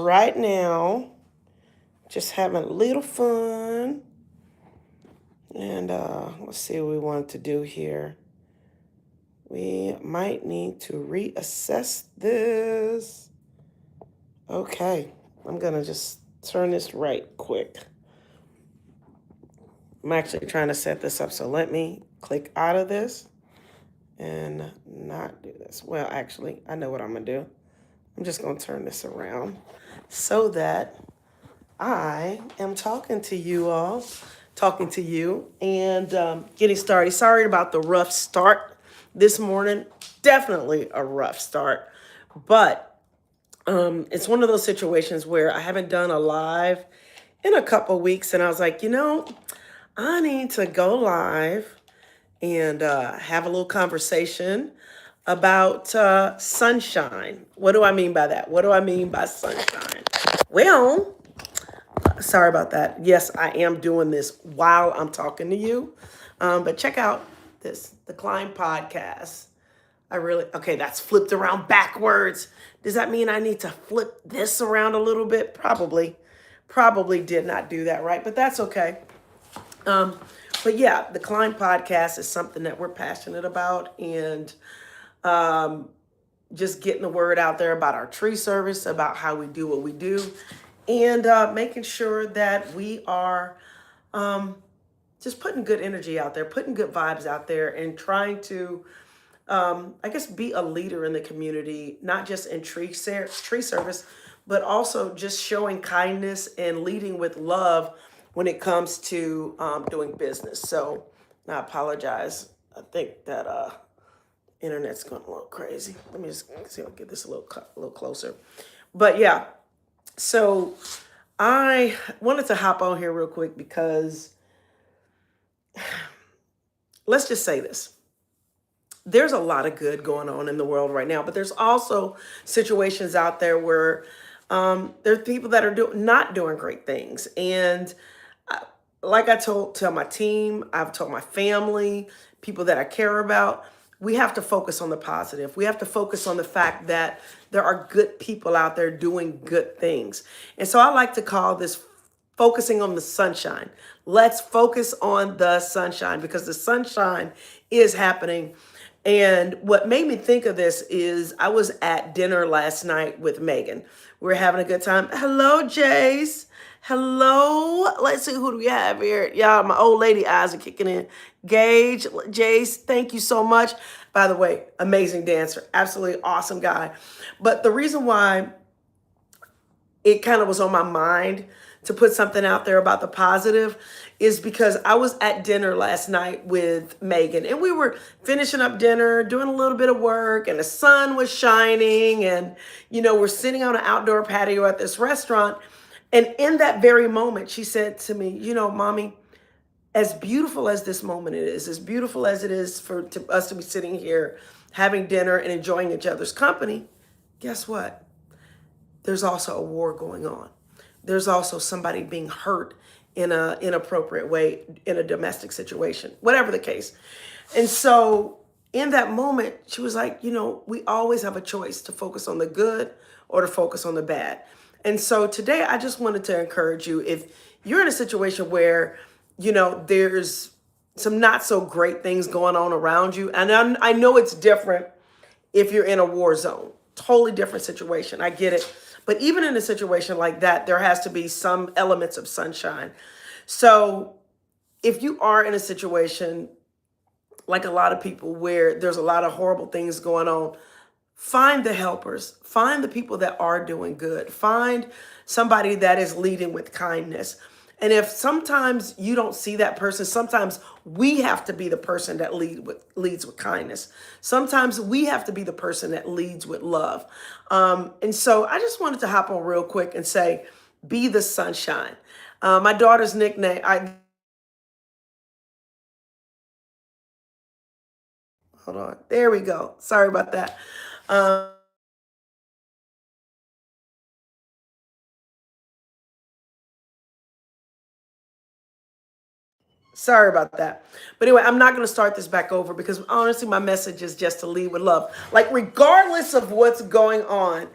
right now, just having a little fun. And let's see what we want to do here. We might need to reassess this. Okay, I'm going to just turn this right quick. I'm actually trying to set this up, so let me click out of this and not do this. Well, actually, I know what I'm going to do. I'm just going to turn this around so that I am talking to you all, talking to you and getting started. Sorry about the rough start this morning. Definitely a rough start, but it's one of those situations where I haven't done a live in a couple weeks, and I was like, I need to go live and have a little conversation about sunshine. What do I mean by that? What do I mean by sunshine? Well, sorry about that. Yes, I am doing this while I'm talking to you. But check out the Climb podcast. Okay, that's flipped around backwards. Does that mean I need to flip this around a little bit? Probably. Probably did not do that right, but that's okay. But yeah, the Climb podcast is something that we're passionate about, and just getting the word out there about our tree service, about how we do what we do, and making sure that we are just putting good energy out there, putting good vibes out there, and trying to, I guess, be a leader in the community, not just in tree service, but also just showing kindness and leading with love when it comes to doing business. So I apologize. I think that internet's going a little crazy. Let me just see if I can get this a little closer. But yeah, so I wanted to hop on here real quick because let's just say this. There's a lot of good going on in the world right now, but there's also situations out there where there are people that are not doing great things. And like I tell my team, I've told my family, people that I care about, we have to focus on the positive. We have to focus on the fact that there are good people out there doing good things. And so I like to call this focusing on the sunshine. Let's focus on the sunshine, because the sunshine is happening. And what made me think of this is I was at dinner last night with Megan. We were having a good time. Hello, Jace. Hello. Let's see, who do we have here? Y'all, my old lady eyes are kicking in. Gage, Jace, thank you so much. By the way, amazing dancer. Absolutely awesome guy. But the reason why it kind of was on my mind to put something out there about the positive is because I was at dinner last night with Megan, and we were finishing up dinner, doing a little bit of work, and the sun was shining, and we're sitting on an outdoor patio at this restaurant. And in that very moment, she said to me, Mommy, as beautiful as this moment is, as beautiful as it is for us to be sitting here having dinner and enjoying each other's company, guess what? There's also a war going on. There's also somebody being hurt in an inappropriate way in a domestic situation, whatever the case. And so in that moment, she was like, we always have a choice to focus on the good or to focus on the bad. And so today I just wanted to encourage you, if you're in a situation where, there's some not so great things going on around you. And I know it's different if you're in a war zone, totally different situation. I get it. But even in a situation like that, there has to be some elements of sunshine. So if you are in a situation like a lot of people where there's a lot of horrible things going on, find the helpers, find the people that are doing good, find somebody that is leading with kindness. And if sometimes you don't see that person, sometimes we have to be the person that leads with kindness. Sometimes we have to be the person that leads with love. And so I just wanted to hop on real quick and say, be the sunshine. My daughter's nickname, hold on, there we go. Sorry about that. Sorry about that. But anyway, I'm not going to start this back over because honestly, my message is just to lead with love. Like, regardless of what's going on,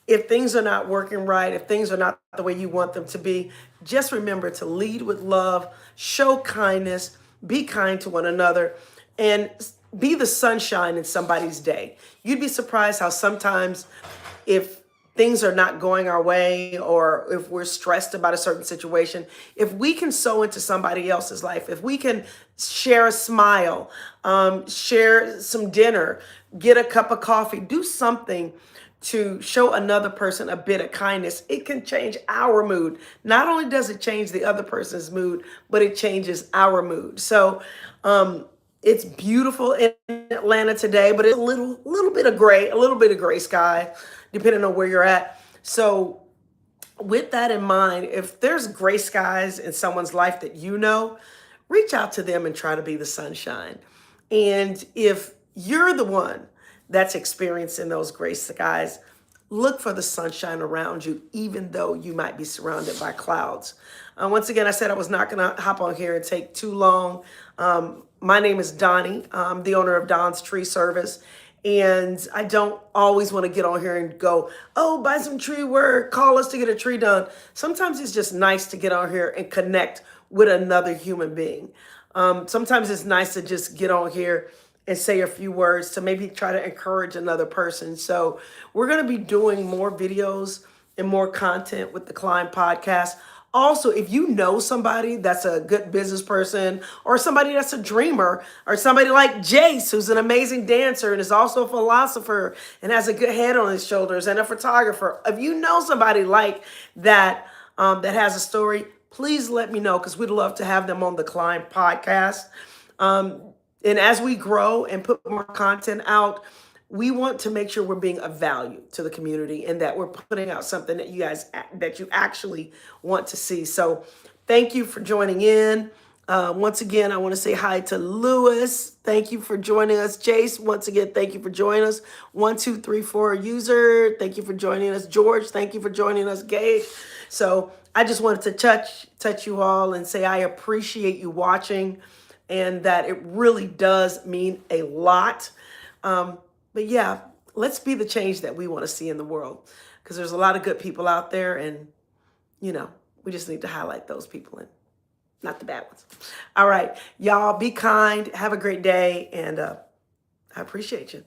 if things are not working right, if things are not the way you want them to be, just remember to lead with love, show kindness, be kind to one another, and be the sunshine in somebody's day. You'd be surprised how sometimes if things are not going our way or if we're stressed about a certain situation, if we can sow into somebody else's life, if we can share a smile, share some dinner, get a cup of coffee, do something to show another person a bit of kindness, it can change our mood. Not only does it change the other person's mood, but it changes our mood. So it's beautiful in Atlanta today, but it's a little bit of gray, a little bit of gray sky, depending on where you're at. So with that in mind, if there's gray skies in someone's life that you know, reach out to them and try to be the sunshine. And if you're the one that's experiencing those gray skies, look for the sunshine around you, even though you might be surrounded by clouds. Once again, I said I was not going to hop on here and take too long. My name is Donnie. I'm the owner of Don's Tree Service. And I don't always want to get on here and go, oh, buy some tree work, call us to get a tree done. Sometimes it's just nice to get on here and connect with another human being. Sometimes it's nice to just get on here and say a few words to maybe try to encourage another person. So we're going to be doing more videos and more content with the Climb Podcast. Also, if you know somebody that's a good business person or somebody that's a dreamer or somebody like Jace, who's an amazing dancer and is also a philosopher and has a good head on his shoulders and a photographer, if you know somebody like that that has a story, please let me know because we'd love to have them on the Climb Podcast. And as we grow and put more content out, we want to make sure we're being of value to the community and that we're putting out something that you actually want to see. So thank you for joining in. Once again, I want to say hi to Lewis. Thank you for joining us. Jace, once again, thank you for joining us. 1234 user, thank you for joining us. George, thank you for joining us. Gage. So I just wanted to touch you all and say I appreciate you watching and that it really does mean a lot. But yeah, let's be the change that we want to see in the world because there's a lot of good people out there and, we just need to highlight those people and not the bad ones. All right, y'all be kind. Have a great day. And I appreciate you.